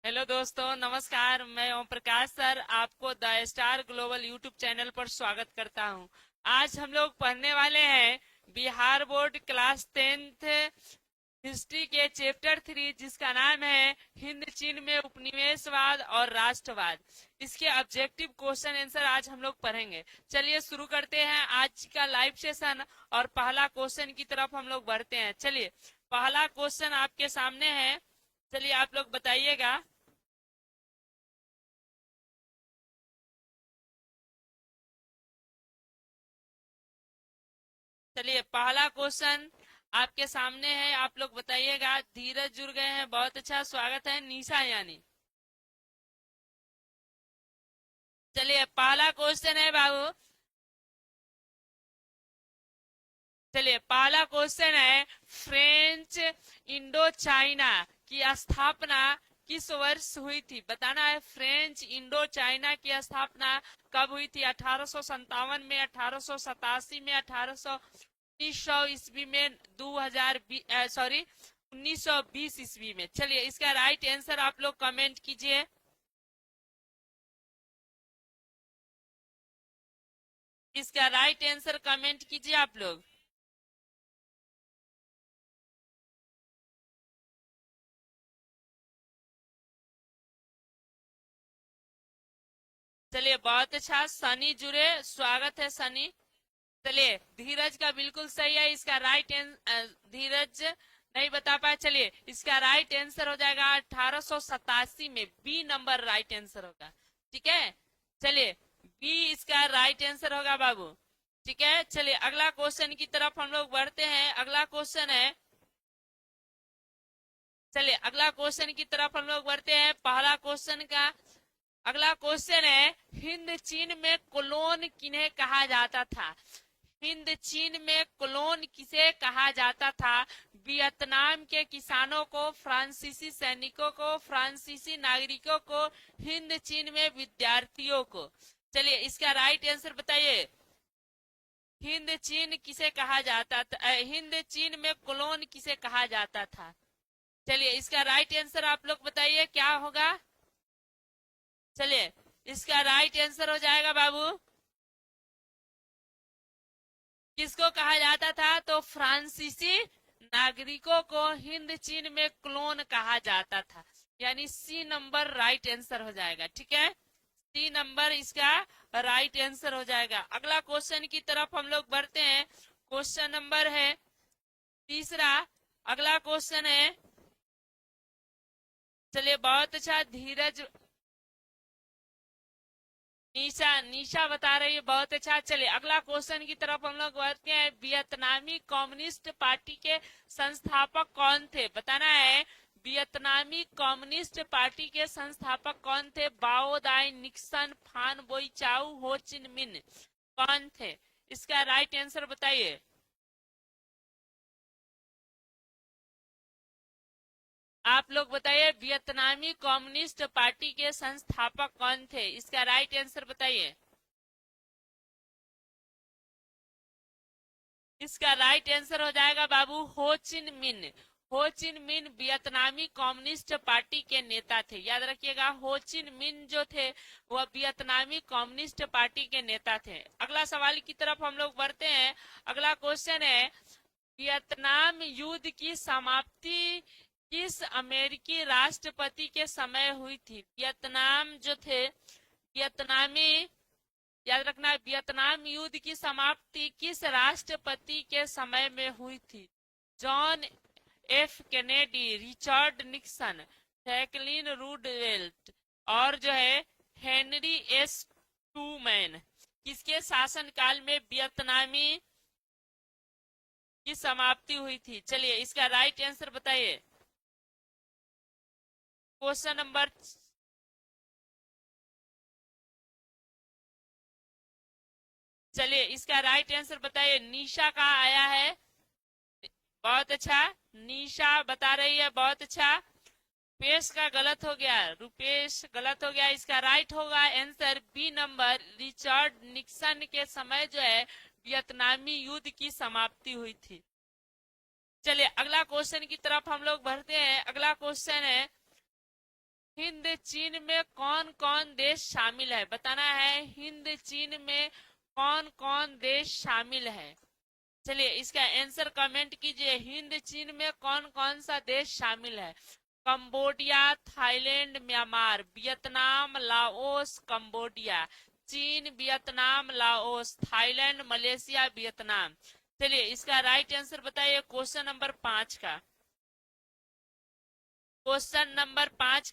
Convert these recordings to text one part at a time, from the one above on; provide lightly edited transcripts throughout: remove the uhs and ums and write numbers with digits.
Hello दोस्तों, नमस्कार। मैं ओम प्रकाश सर आपको the star global YouTube channel पर स्वागत करता हूं। आज हम लोग पढ़ने वाले हैं Bihar board class 10th history के चैप्टर 3, जिसका नाम है हिंद चीन में उपनिवेशवाद और राष्ट्रवाद। इसके ऑब्जेक्टिव क्वेश्चन आंसर आज हम लोग पढ़ेंगे। चलिए शुरू करते हैं आज का लाइव सेशन और पहला क्वेश्चन की तरफ हम लोग बढ़ते हैं। चलिए, पहला क्वेश्चन आपके सामने है। चलिए आप लोग बताइएगा। चलिए, पहला क्वेश्चन आपके सामने है, आप लोग बताइएगा। धीरज जुड़ गए हैं, बहुत अच्छा, स्वागत है। निशा यानी, चलिए पहला क्वेश्चन है बाबू। चलिए पहला क्वेश्चन है, फ्रेंच इंडो चाइना की स्थापना किस वर्ष हुई थी? बताना है। फ्रेंच इंडो चाइना की स्थापना कब हुई थी? 1857 में, 1887 में, 1900 ईस्वी में, 2020 सॉरी 1920 ईस्वी में। चलिए इसका राइट आंसर आप लोग कमेंट कीजिए। इसका राइट आंसर कमेंट कीजिए आप लोग। चलिए बहुत अच्छा, सनी जुड़े, स्वागत है सनी। चलिए, धीरज का बिल्कुल सही है। इसका राइट धीरज नहीं बता पाए। चलिए, इसका राइट आंसर हो जाएगा 1887 में। बी नंबर राइट आंसर होगा। ठीक है, चलिए बी इसका राइट आंसर होगा बाबू। ठीक है, चलिए अगला क्वेश्चन की तरफ हम लोग बढ़ते हैं। अगला क्वेश्चन है, चलिए अगला क्वेश्चन की तरफ हम लोग बढ़ते हैं। पहला क्वेश्चन का अगला क्वेश्चन है, हिंद चीन में कोलोन किन्हें कहा जाता था? हिंद चीन में कोलोन किसे कहा जाता था? वियतनाम के किसानों को, फ्रांसीसी सैनिकों को, फ्रांसीसी नागरिकों को, हिंद चीन में विद्यार्थियों को। चलिए इसका राइट आंसर बताइए। हिंद चीन किसे कहा जाता था? हिंद चीन में कोलोन किसे कहा जाता था? चलिए इसका राइट आंसर आप लोग बताइए क्या होगा। चलिए, इसका राइट आंसर हो जाएगा बाबू, किसको कहा जाता था? तो फ्रांसीसी नागरिकों को हिंद चीन में क्लोन कहा जाता था। यानी सी नंबर राइट आंसर हो जाएगा। ठीक है, सी नंबर इसका राइट आंसर हो जाएगा। अगला क्वेश्चन की तरफ हम लोग बढ़ते हैं। क्वेश्चन नंबर है तीसरा। अगला क्वेश्चन है, चलिए बहुत अच्छा, धीरज, निशा निशा बता रही है, बहुत अच्छा। चलिए अगला क्वेश्चन की तरफ हम लोग बढ़ते हैं। वियतनामी कम्युनिस्ट पार्टी के संस्थापक कौन थे? बताना है। वियतनामी कम्युनिस्ट पार्टी के संस्थापक कौन थे? बाओ दाई, निक्सन, फान बोई चाउ, हो चिन मिन कौन थे? इसका राइट आंसर बताइए। आप लोग बताइए, वियतनामी कम्युनिस्ट पार्टी के संस्थापक कौन थे? इसका राइट आंसर बताइए। इसका राइट आंसर हो जाएगा बाबू हो चिन मिन। हो चिन मिन वियतनामी कम्युनिस्ट पार्टी के नेता थे। याद रखिएगा, हो चिन मिन जो थे वह वियतनामी कम्युनिस्ट पार्टी के नेता थे। अगला सवाल की तरफ हम लोग बढ़ते हैं। अगला क्वेश्चन है, वियतनाम युद्ध की समाप्ति किस अमेरिकी राष्ट्रपति के समय हुई थी? वियतनाम जो थे, वियतनामी, याद रखना, वियतनाम युद्ध की समाप्ति किस राष्ट्रपति के समय में हुई थी? John F Kennedy, Richard Nixon, Franklin Roosevelt और जो है हेनरी एस ट्रूमैन। किसके शासनकाल में वियतनामी की समाप्ति हुई थी? चलिए इसका राइट आंसर बताइए। क्वेश्चन नंबर, चलिए इसका राइट आंसर बताइए। निशा का आया है, बहुत अच्छा, निशा बता रही है, बहुत अच्छा। पेश का गलत हो गया, रुपेश गलत हो गया। इसका राइट होगा answer B number, Richard Nixon के समय जो है वियतनामी युद्ध की समाप्ति हुई थी। चलिए अगला क्वेश्चन की तरफ हम लोग बढ़ते हैं। अगला क्वेश्चन है, हिंद चीन में कौन कौन देश शामिल है, बताना है हिंद चीन में कौन कौन देश शामिल है। चलिए इसका आंसर कमेंट कीजिए, हिंद चीन में कौन कौन सा देश शामिल है। Cambodia, Thailand, Myanmar, Vietnam, Laos, Cambodia. चीन, Vietnam, Laos, Thailand, Malaysia, Vietnam. चलिए इसका राइट आंसर बताइए क्वेश्चन नंबर 5 का। Question number 5।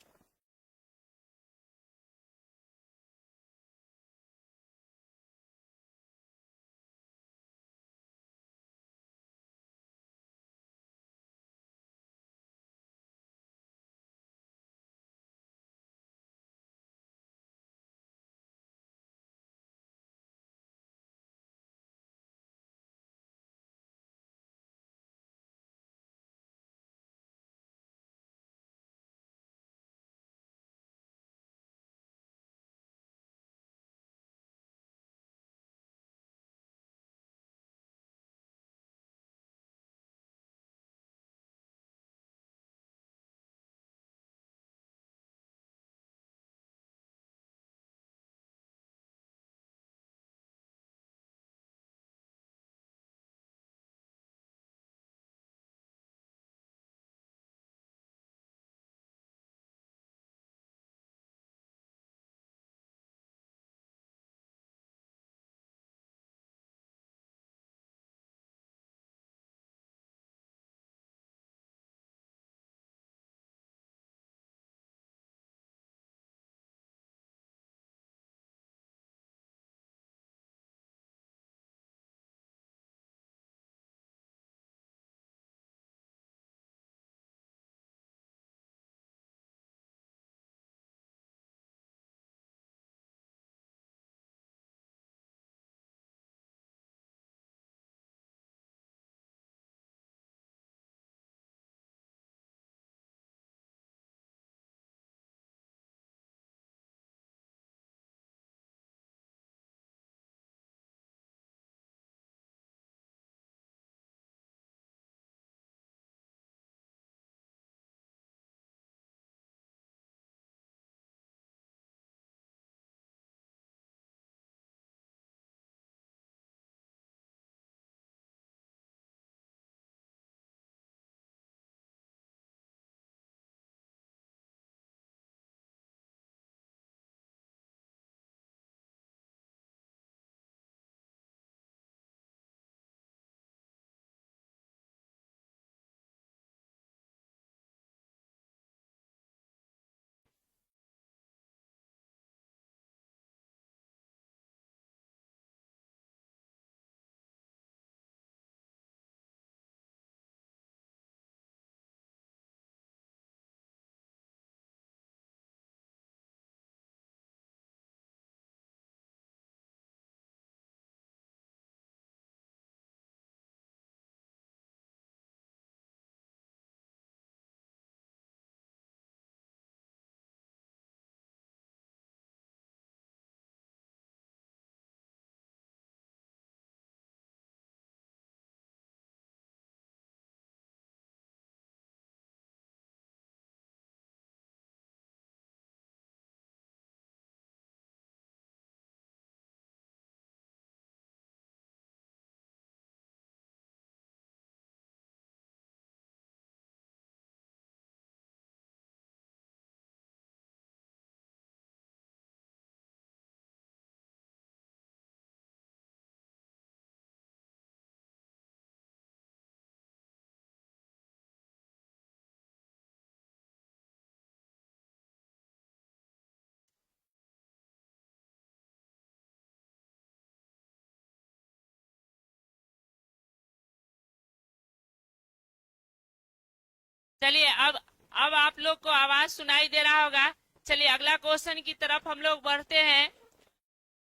चलिए अब आप लोग को आवाज सुनाई दे रहा होगा। चलिए अगला क्वेश्चन की तरफ हम लोग बढ़ते हैं।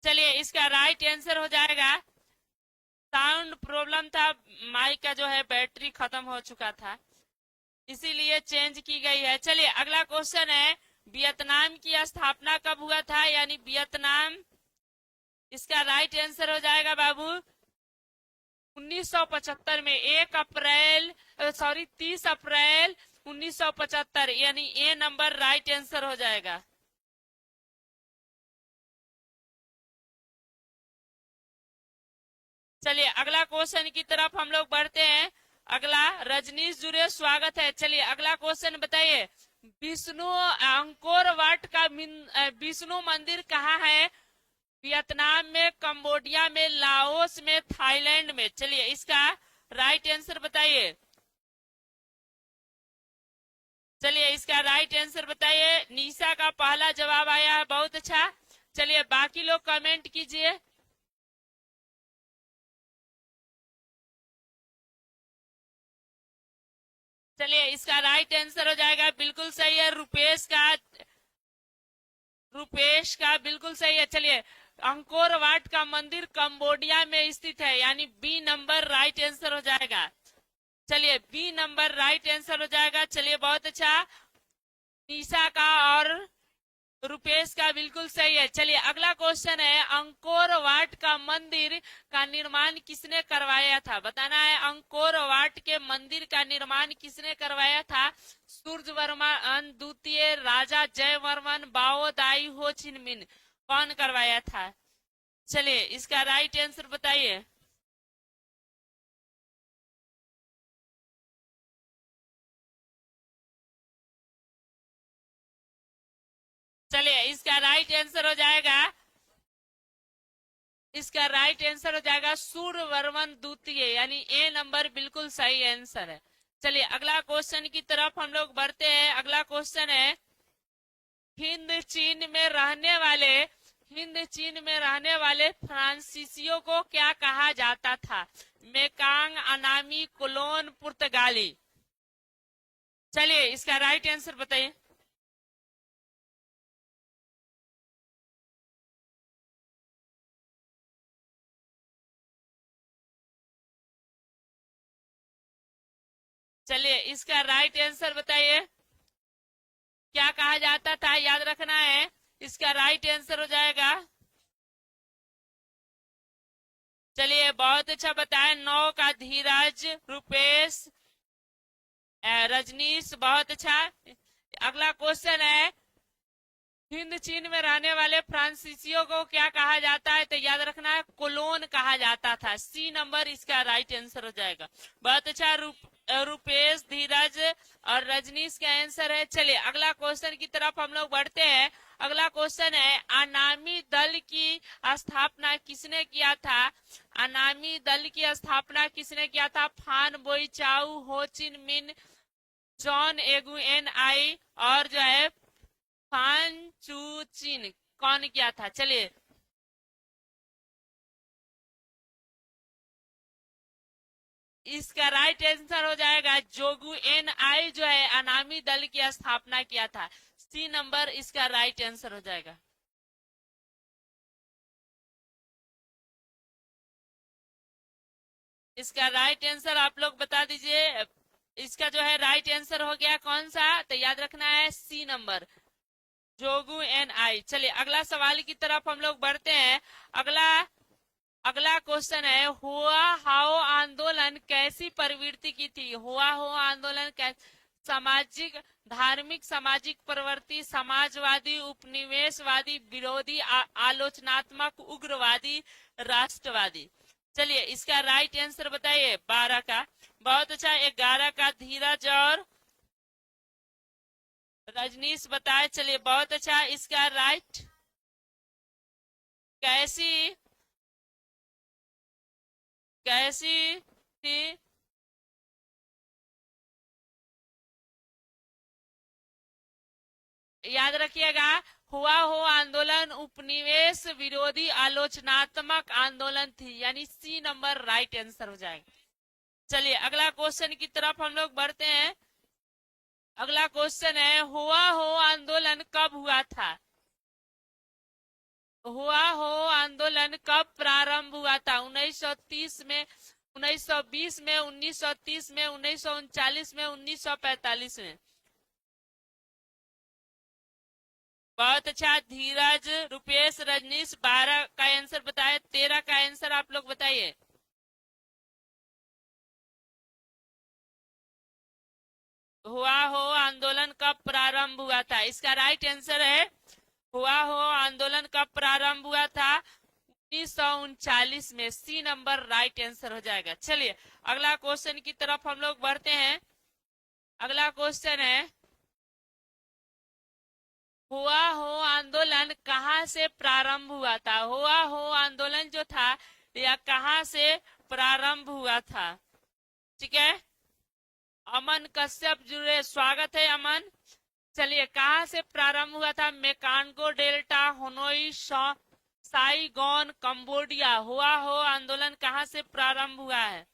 चलिए इसका राइट आंसर हो जाएगा, साउंड प्रॉब्लम था, माइक का जो है बैटरी खत्म हो चुका था, इसीलिए चेंज की गई है। चलिए अगला क्वेश्चन है, वियतनाम की स्थापना कब हुआ था, यानी वियतनाम। इसका राइट आंसर हो जाएगा बाबू 1975 में 30 अप्रैल 1975, यानी ए नंबर राइट आंसर हो जाएगा। चलिए अगला क्वेश्चन की तरफ हम लोग बढ़ते हैं। अगला रजनीश जुड़े, स्वागत है। चलिए अगला क्वेश्चन बताइए, विष्णु अंकोर वाट का विष्णु मंदिर कहाँ है? वियतनाम में, कंबोडिया में, लाओस में, थाईलैंड में। चलिए इसका राइट आंसर बताइए। चलिए इसका राइट आंसर बताइए। निशा का पहला जवाब आया है, बहुत अच्छा। चलिए बाकी लोग कमेंट कीजिए। चलिए इसका राइट आंसर हो जाएगा, बिल्कुल सही है। रुपेश का बिल्कुल सही है। चलिए अंकोर वाट का मंदिर कंबोडिया में स्थित है, यानी बी नंबर राइट आंसर हो जाएगा। चलिए बी नंबर राइट आंसर हो जाएगा। चलिए बहुत अच्छा, निशा का और रुपेश का बिल्कुल सही है। चलिए अगला क्वेश्चन है, अंकोर वाट का मंदिर का निर्माण किसने करवाया था? बताना है अंकोर वाट के मंदिर का निर्माण किसने करवाया था? सूर्यवर्मन द्वितीय, राजा जयवर्मन, बाओ दाई, हो चिनमिन। कौन करवाया था? चलिए इसका राइट आंसर बताइए। चलिए इसका राइट आंसर हो जाएगा, इसका राइट आंसर हो जाएगा सूर्यवर्मन द्वितीय, यानी ए नंबर बिल्कुल सही आंसर है। चलिए अगला क्वेश्चन की तरफ हम लोग बढ़ते हैं। अगला क्वेश्चन है, हिंद चीन में रहने वाले हिंद चीन में रहने वाले फ्रांसीसियों को क्या कहा जाता था? मेकांग, अनामी, कोलोन, पुर्तगाली। चलिए इसका राइट आंसर बताइए। चलिए इसका राइट आंसर बताइए। क्या कहा जाता था, याद रखना है। इसका राइट आंसर हो जाएगा। चलिए बहुत अच्छा बताया। 9 का धीरज, रुपेश, रजनीश, बहुत अच्छा। अगला क्वेश्चन है, हिंद चीन में रहने वाले फ्रांसीसियों को क्या कहा जाता है? तो याद रखना है कोलोन कहा जाता था। सी नंबर इसका राइट आंसर हो जाएगा। बहुत अच्छा, रुपेश, धीरज और रजनीश का आंसर है। चलिए अगला क्वेश्चन की तरफ हम लोग बढ़ते हैं। अगला क्वेश्चन है, अनामी दल की स्थापना किसने किया था? अनामी दल की स्थापना किसने किया था? फान बोई चाउ, हो चिन मिन, जॉन एगुएन आई और जो है फान चू चिन। कौन किया था? चलिए इसका राइट आंसर हो जाएगा जोगू एन आई, जो है अनामी दल की स्थापना किया था। सी नंबर इसका राइट आंसर हो जाएगा। इसका राइट आंसर आप लोग बता दीजिए। इसका जो है राइट आंसर हो गया कौन सा? तो याद रखना है सी नंबर, जोगू एन आई। चलिए अगला सवाल की तरफ हम लोग बढ़ते हैं। अगला अगला क्वेश्चन है, हुआ हाओ आंदोलन कैसी प्रवृत्ति की थी? हुआ हो आंदोलन सामाजिक, धार्मिक, सामाजिक प्रवृत्ति, समाजवादी, उपनिवेशवादी, विरोधी, आलोचनात्मक, उग्रवादी, राष्ट्रवादी। चलिए इसका राइट आंसर बताइए। 12 का बहुत अच्छा, 11 का धीरज और रजनीश बताए। चलिए बहुत अच्छा, इसका राइट कैसी कैसी थी? याद रखिएगा, हुआ हो आंदोलन उपनिवेश विरोधी आलोचनात्मक आंदोलन थी, यानी सी नंबर राइट आंसर हो जाएगा। चलिए अगला क्वेश्चन की तरफ हम लोग बढ़ते हैं। अगला क्वेश्चन है, हुआ हो आंदोलन कब हुआ था? हुआ हो आंदोलन कब प्रारंभ हुआ था? 1930 में, 1920 में, 1930 में, 1939 में, 1945 में। बहुत अच्छा, धीरज, रुपेश, रजनीश 12 का आंसर बताए। 13 का आंसर आप लोग बताइए। हुआ हो आंदोलन कब प्रारंभ हुआ था? इसका राइट आंसर है हुआ हो आंदोलन कब प्रारंभ हुआ था? 1939 में। सी नंबर राइट आंसर हो जाएगा। चलिए अगला क्वेश्चन की तरफ हम लोग बढ़ते हैं। अगला क्वेश्चन है, हुआ हो आंदोलन कहाँ से प्रारंभ हुआ था? हुआ हो आंदोलन जो था यह कहाँ से प्रारंभ हुआ था? ठीक है, अमन कश्यप जुड़े, स्वागत है अमन। चलिए कहाँ से प्रारंभ हुआ था? मेकांगो डेल्टा, हनोई, साइगोन, कंबोडिया। हुआ हो आंदोलन कहाँ से प्रारंभ हुआ है?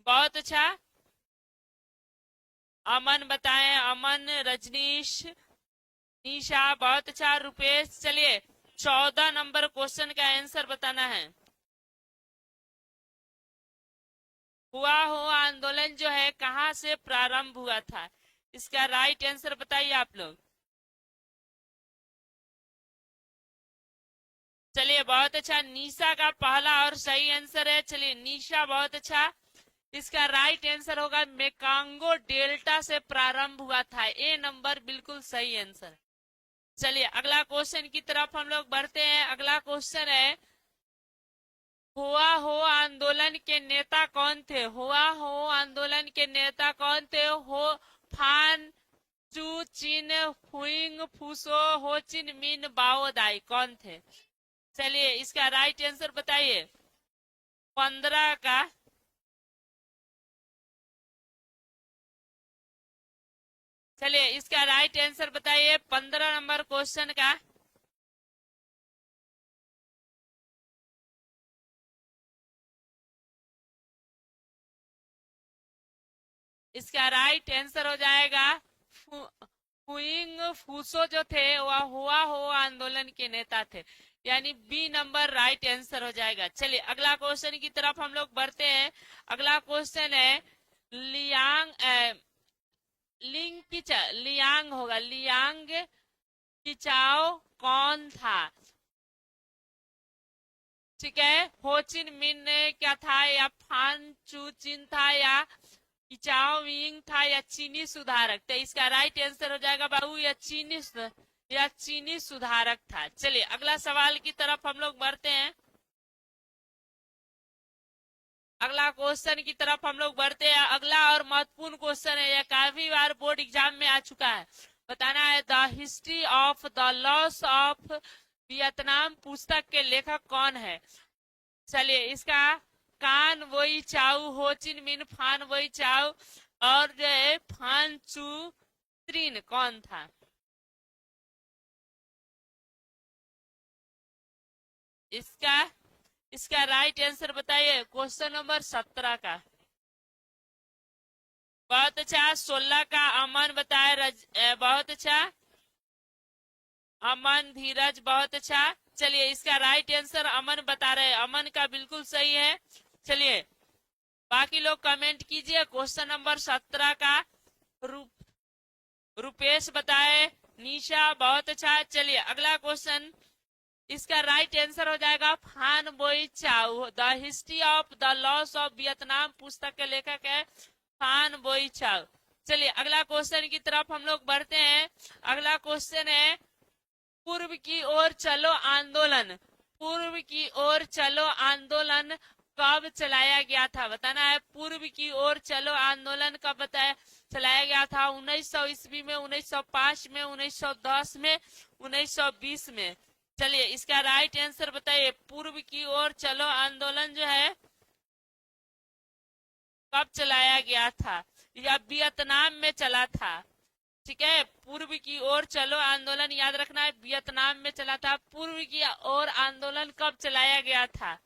बहुत अच्छा, अमन बताएं। अमन, रजनीश, निशा, बहुत अच्छा। रुपेश, चलिए 14 नंबर क्वेश्चन का आंसर बताना है। हुआ हो आंदोलन जो है कहाँ से प्रारंभ हुआ था? इसका राइट आंसर बताइए आप लोग। चलिए बहुत अच्छा, निशा का पहला और सही आंसर है। चलिए निशा बहुत अच्छा। इसका राइट आंसर होगा मेकांगो डेल्टा से प्रारंभ हुआ था। ए नंबर बिल्कुल सही आंसर। चलिए अगला क्वेश्चन की तरफ हम लोग बढ़ते हैं। अगला क्वेश्चन है, हुआ हो आंदोलन के नेता कौन थे? हुआ हो आंदोलन के नेता कौन थे? हो फान चू चिन हुइंग फूसो हो चिन मिन बाओदाई कौन थे? चलिए इसका राइट आंसर बताइए। 15 का, चलिए इसका राइट आंसर बताइए 15 नंबर क्वेश्चन का। इसका राइट आंसर हो जाएगा हुइंग फूसो जो थे वह हुआ हो आंदोलन के नेता थे, यानी बी नंबर राइट आंसर हो जाएगा। चलिए अगला क्वेश्चन की तरफ हम लोग बढ़ते हैं। अगला क्वेश्चन है, लियांग लिंग किचा लियांग होगा, लियांग किचाओ कौन था? ठीक है, होचिन मिन ने क्या था, या फान चू चिन था, या किचाओ विंग था, या चीनी सुधारक? तो इसका राइट आंसर हो जाएगा बाबू या चीनी सुधारक था। चलिए अगला सवाल की तरफ हम लोग बढ़ते हैं। अगला क्वेश्चन की तरफ हम लोग बढ़ते हैं। अगला और महत्वपूर्ण क्वेश्चन है, यह काफी बार बोर्ड एग्जाम में आ चुका है। बताना है, the history of the loss of Vietnam पुस्तक के लेखक कौन है? चलिए इसका कान वही चाउ, होचिन मिन फान वही चाउ, और जो है फान चू त्रिन कौन था? इसका इसका राइट आंसर बताइए क्वेश्चन नंबर 17 का। बहुत अच्छा, 16 का अमन बताए। बहुत अच्छा अमन, धीरज बहुत अच्छा। चलिए इसका राइट आंसर अमन बता रहे हैं, अमन का बिल्कुल सही है। चलिए बाकी लोग कमेंट कीजिए क्वेश्चन नंबर 17 का। रुपेश बताए, निशा बहुत अच्छा। चलिए अगला क्वेश्चन, इसका राइट आंसर हो जाएगा Phan Boi Chau. The history of the loss of Vietnam पुस्तक के लेखक है फान बोई चाउ। चलिए अगला क्वेश्चन की तरफ हम लोग बढ़ते हैं। अगला क्वेश्चन है, पूर्व की ओर चलो आंदोलन, पूर्व की ओर चलो आंदोलन कब चलाया गया था? बताना है, पूर्व की ओर चलो आंदोलन कब बताया चलाया गया था? 1900 ईस्वी में, 1905 में, 1910 में, 1920 में? चलिए इसका राइट आंसर बताइए। पूर्व की ओर चलो आंदोलन जो है कब चलाया गया था? या वियतनाम में चला था? ठीक है, पूर्व की ओर चलो आंदोलन याद रखना है, वियतनाम में चला था। पूर्व की ओर आंदोलन कब चलाया गया था?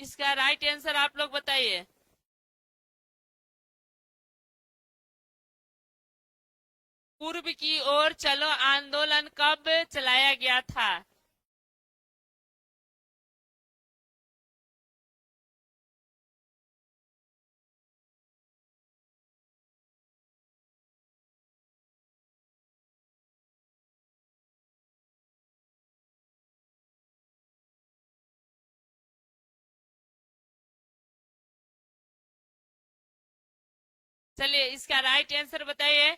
इसका राइट आंसर आप लोग बताइए। पूर्व की ओर चलो आंदोलन कब चलाया गया था? चलिए इसका राइट आंसर बताइए।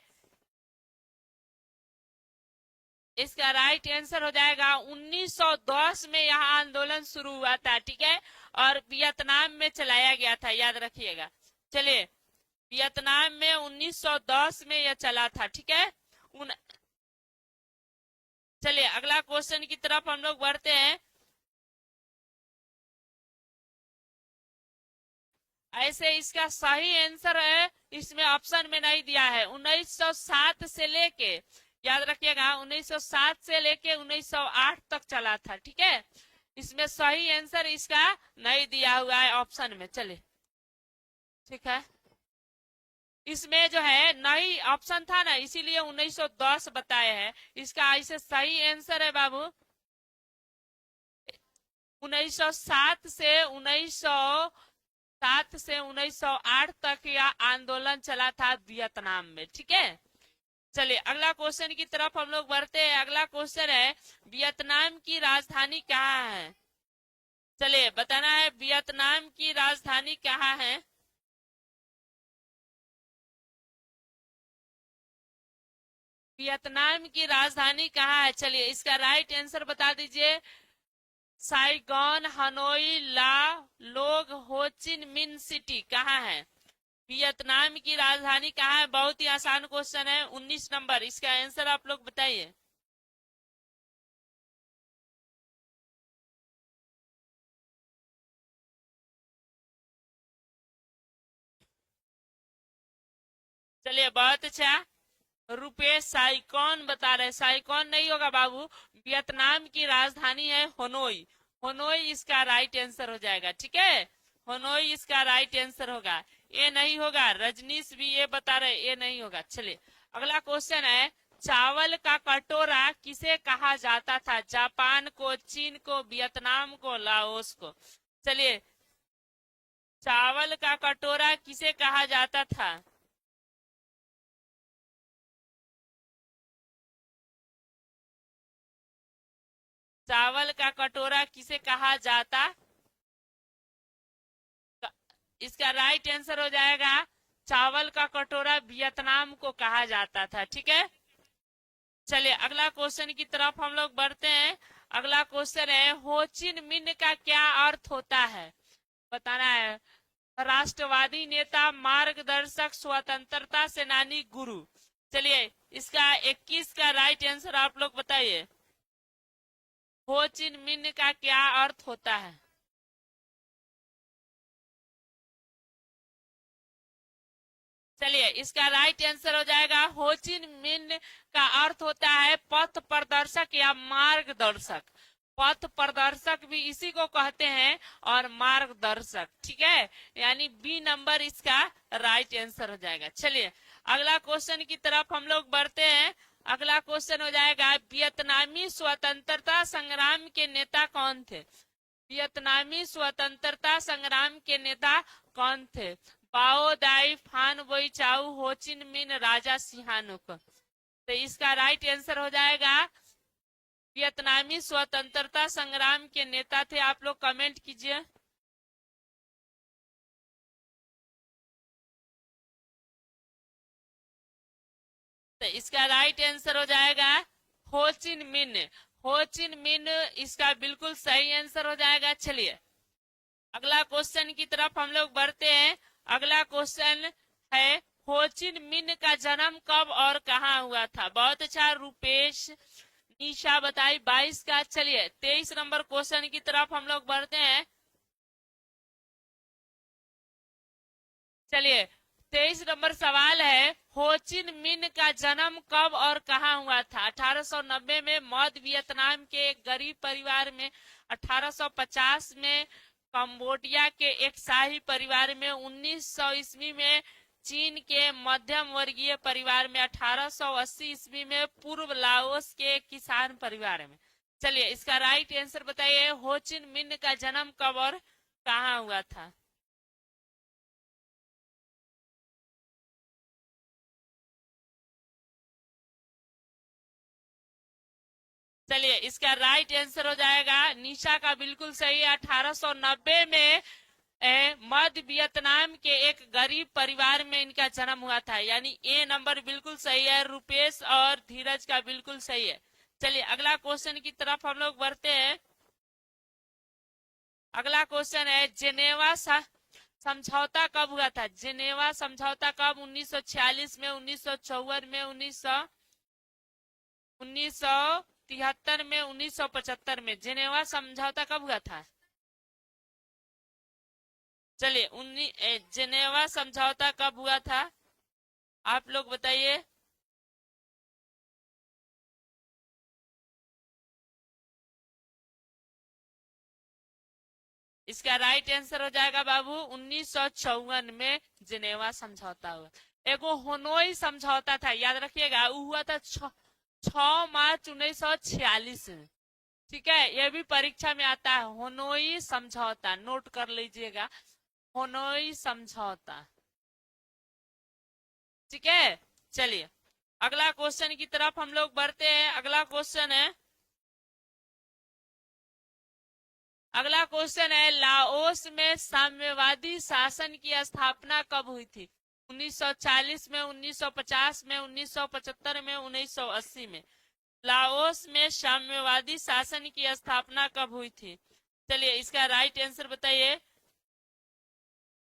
इसका राइट आंसर हो जाएगा 1910 में यह आंदोलन शुरू हुआ था, ठीक है, और वियतनाम में चलाया गया था, याद रखिएगा। चलिए वियतनाम में 1910 में यह चला था, ठीक है। चलिए अगला क्वेश्चन की तरफ हम लोग बढ़ते हैं। ऐसे इसका सही आंसर है, इसमें ऑप्शन में नहीं दिया है। 1907 से लेके, याद रखिएगा, 1907 से लेके 1908 तक चला था, ठीक है। इसमें सही आंसर इसका नहीं दिया हुआ है ऑप्शन में। चलिए ठीक है, इसमें जो है नहीं ऑप्शन था ना, इसीलिए 1910 बताए हैं। इसका ऐसे सही आंसर है बाबू 1907 से 1908 तक यह आंदोलन चला था वियतनाम में, ठीक है। चलिए अगला क्वेश्चन की तरफ हम लोग बढ़ते हैं। अगला क्वेश्चन है वियतनाम की राजधानी कहाँ है। चलिए बताना है वियतनाम की राजधानी कहाँ है। वियतनाम की राजधानी कहाँ है, चलिए इसका राइट आंसर बता दीजिए। साइगॉन, हनोई, ला लोग, होचिन मिन सिटी कहाँ है। वियतनाम की राजधानी कहाँ है, बहुत ही आसान क्वेश्चन है। 19 नंबर इसका आंसर आप लोग बताइए। चलिए बहुत अच्छा, रुपेश साइकॉन बता रहे। साइकॉन नहीं होगा बाबू, वियतनाम की राजधानी है होनोई। होनोई इसका राइट आंसर हो जाएगा, ठीक है। होनोई इसका राइट आंसर होगा, ये नहीं होगा। रजनीश भी ये बता रहे, ये नहीं होगा। चलिए अगला क्वेश्चन है चावल का कटोरा किसे कहा जाता था। जापान को, चीन को, वियतनाम को, लाओस को। चलिए चावल का कटोरा किसे कहा जाता था। चावल का कटोरा किसे कहा जाता, इसका राइट आंसर हो जाएगा चावल का कटोरा वियतनाम को कहा जाता था, ठीक है। चलिए अगला क्वेश्चन की तरफ हम लोग बढ़ते हैं। अगला क्वेश्चन है होचिन मिन का क्या अर्थ होता है, बताना है। राष्ट्रवादी नेता, मार्गदर्शक, स्वतंत्रता सेनानी, गुरु। चलिए इसका 21 का राइट आंसर आप लोग बताइए। होचिन मिन का क्या अर्थ होता है। चलिए इसका राइट आंसर हो जाएगा होचिन मिन का अर्थ होता है पथ प्रदर्शक या मार्गदर्शक। पथ प्रदर्शक भी इसी को कहते हैं और मार्गदर्शक, ठीक है। यानी बी नंबर इसका राइट आंसर हो जाएगा। चलिए अगला क्वेश्चन की तरफ हम लोग बढ़ते हैं। अगला क्वेश्चन हो जाएगा वियतनामी स्वतंत्रता संग्राम के नेता कौन थे। वियतनामी स्वतंत्रता संग्राम के नेता कौन थे। बाओ दाई, फान बोई चाउ, होचिन मिन, राजा सिहानुक। तो इसका राइट आंसर हो जाएगा वियतनामी स्वतंत्रता संग्राम के नेता थे। आप लोग कमेंट कीजिए। तो इसका राइट आंसर हो जाएगा होचिन मिन। होचिन मिन इसका बिल्कुल सही आंसर हो जाएगा। चलिए अगला क्वेश्चन की तरफ हम लोग बढ़ते हैं। अगला क्वेश्चन है होचिन मिन का जन्म कब और कहाँ हुआ था। बहुत अच्छा रुपेश, निशा बताई 22 का। चलिए 23 नंबर क्वेश्चन की तरफ हम लोग बढ़ते हैं। चलिए 23 नंबर सवाल है होचिन मिन का जन्म कब और कहाँ हुआ था। 1890 में मध्य वियतनाम के एक गरीब परिवार में, 1850 में कंबोडिया के एक शाही परिवार में, 1900 ईस्वी में चीन के मध्यम वर्गीय परिवार में, 1880 ईस्वी में पूर्व लाओस के किसान परिवार में। चलिए इसका राइट आंसर बताइए, होचिन मिन का जन्म कब और कहाँ हुआ था। चलिए इसका राइट आंसर हो जाएगा निशा का बिल्कुल सही है, 1890 में मध्य वियतनाम के एक गरीब परिवार में इनका जन्म हुआ था। यानी ए नंबर बिल्कुल सही है, रुपेश और धीरज का बिल्कुल सही है। चलिए अगला क्वेश्चन की तरफ हम लोग बढ़ते हैं। अगला क्वेश्चन है जेनेवा समझौता कब हुआ था? जेनेवा समझौता कब? 1946 में, 1954 में, 1973 में, 1975 में। जेनेवा समझौता कब हुआ था? चलिए जेनेवा समझौता कब हुआ था? आप लोग बताइए। इसका राइट आंसर हो जाएगा बाबू 1954 में जेनेवा समझौता हुआ। एगो होनोई समझौता था, याद रखिएगा, वो हुआ था 6 मार्च 1946 में। ठीक है, यह भी परीक्षा में आता है, होनोई समझौता, नोट कर लीजिएगा, होनोई समझौता। ठीक है, चलिए अगला क्वेश्चन की तरफ हम लोग बढ़ते हैं। अगला क्वेश्चन है लाओस में साम्यवादी शासन की स्थापना कब हुई थी? 1940 में, 1950 में, 1975 में, 1980 में। लाओस में साम्यवादी शासन की स्थापना कब हुई थी? चलिए इसका राइट आंसर बताइए।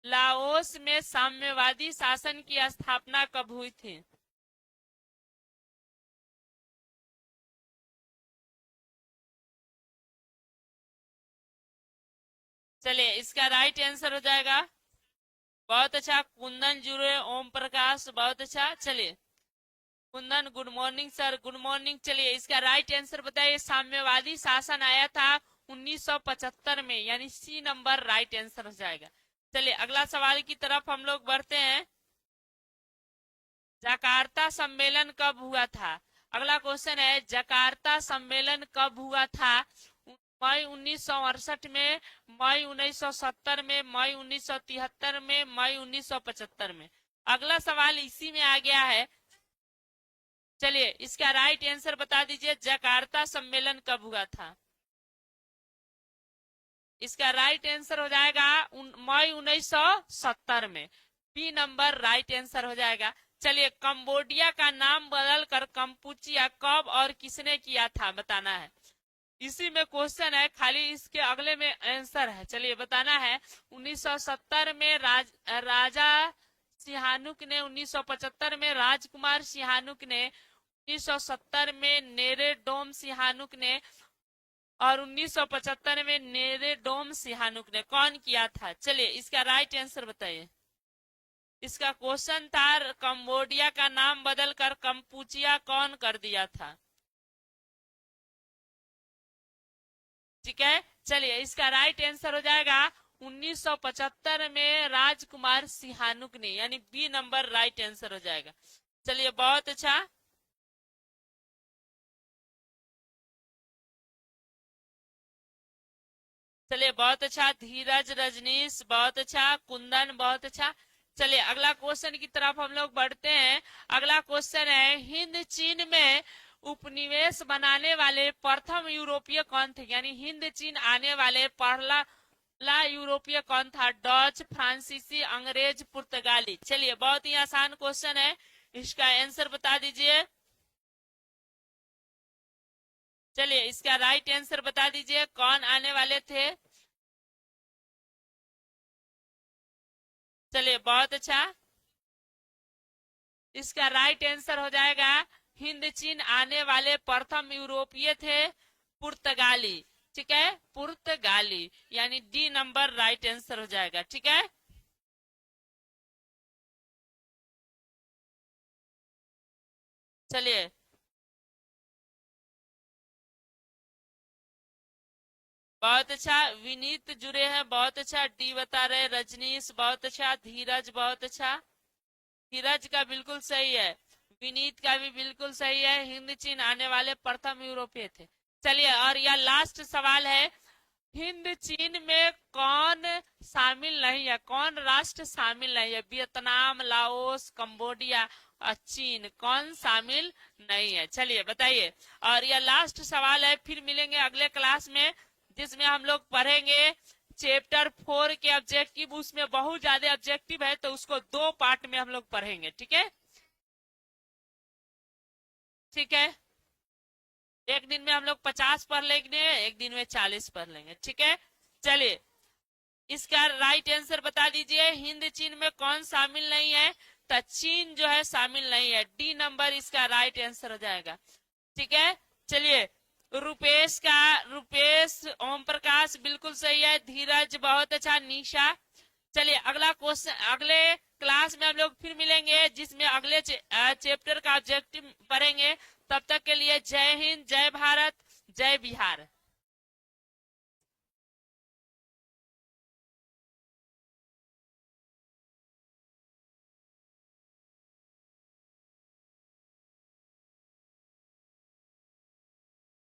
लाओस में साम्यवादी शासन की स्थापना कब हुई थी? चलिए इसका राइट आंसर हो जाएगा, बहुत अच्छा, कुंदन जुड़े, ओम प्रकाश, बहुत अच्छा। चलिए Kundan, good morning sir, good morning. चलिए इसका राइट आंसर बताइए। साम्यवादी शासन आया था 1975 में, यानी सी नंबर राइट आंसर हो जाएगा। चलिए अगला सवाल की तरफ हम लोग बढ़ते हैं। जकार्ता सम्मेलन कब हुआ था? अगला क्वेश्चन है जकार्ता सम्मेलन कब हुआ था? मई 1968 में, मई 1970 में, मई 1973 में, मई 1975 में। अगला सवाल इसी में आ गया है। चलिए इसका राइट आंसर बता दीजिए, जकार्ता सम्मेलन कब हुआ था? इसका राइट आंसर हो जाएगा मई 1970 में, बी नंबर राइट आंसर हो जाएगा। चलिए कंबोडिया का नाम बदलकर कंपुचिया कब और किसने किया था, बताना है। इसी में क्वेश्चन है, खाली इसके अगले में आंसर है। चलिए बताना है। 1970 में राजा सिहानुक ने, 1975 में राजकुमार सिहानुक ने, 1970 में नेरेडोम सिहानुक ने, और 1975 में नेरेडोम सिहानुक ने। कौन किया था? चलिए इसका राइट आंसर बताइए। इसका क्वेश्चन था कंबोडिया का नाम बदलकर कंपुचिया कौन कर दिया था? ठीक है, चलिए इसका राइट आंसर हो जाएगा 1975 में राजकुमार सिहानुक ने, यानी बी नंबर राइट आंसर हो जाएगा। चलिए बहुत अच्छा। चलिए बहुत अच्छा, धीरज, रजनीश बहुत अच्छा, कुंदन बहुत अच्छा। चलिए अगला क्वेश्चन की तरफ हम लोग बढ़ते हैं। अगला क्वेश्चन है हिंद चीन में उपनिवेश बनाने वाले प्रथम यूरोपीय कौन थे? यानी हिंद चीन आने वाले पहला यूरोपीय कौन था? डच, फ्रांसीसी, अंग्रेज, पुर्तगाली। चलिए बहुत ही आसान क्वेश्चन है, इसका आंसर बता दीजिए। चलिए इसका राइट आंसर बता दीजिए, कौन आने वाले थे? चलिए बहुत अच्छा, इसका राइट आंसर हो जाएगा हिंद चीन आने वाले प्रथम यूरोपीय थे पुर्तगाली। ठीक है, पुर्तगाली, यानी डी नंबर राइट आंसर हो जाएगा। ठीक है, चलिए बहुत अच्छा, विनीत जुड़े हैं, बहुत अच्छा, डी बता रहे, रजनीश बहुत अच्छा, धीरज बहुत अच्छा। धीरज का बिल्कुल सही है, विनीत का भी बिल्कुल सही है, हिंद चीन आने वाले प्रथम यूरोपीय थे। चलिए और यह लास्ट सवाल है, हिंद चीन में कौन शामिल नहीं है? कौन राष्ट्र शामिल नहीं है? वियतनाम, लाओस, कंबोडिया और चीन, कौन शामिल नहीं है? चलिए बताइए। और यह लास्ट सवाल है, फिर मिलेंगे अगले क्लास में, जिसमें हम लोग पढ़ेंगे चैप्टर 4 के ऑब्जेक्टिव, उसमें बहुत ज्यादा ऑब्जेक्टिव है, तो उसको 2 पार्ट में हम लोग पढ़ेंगे। ठीक है, ठीक है। एक दिन में हम लोग 50 पढ़ लेंगे, एक दिन में 40 पढ़ लेंगे। ठीक है, चलिए इसका राइट आंसर बता दीजिए। हिंद चीन में कौन शामिल नहीं है? तो चीन जो है शामिल नहीं है। डी नंबर इसका राइट आंसर हो जाएगा। ठीक है, चलिए रुपेश ओम प्रकाश बिल्कुल सही है। धीरज बहुत अच्छा। निशा, चलिए अगला क्वेश्चन, अगले क्लास में हम लोग फिर मिलेंगे जिसमें अगले चैप्टर का ऑब्जेक्टिव पढ़ेंगे। तब तक के लिए जय हिंद, जय भारत, जय बिहार।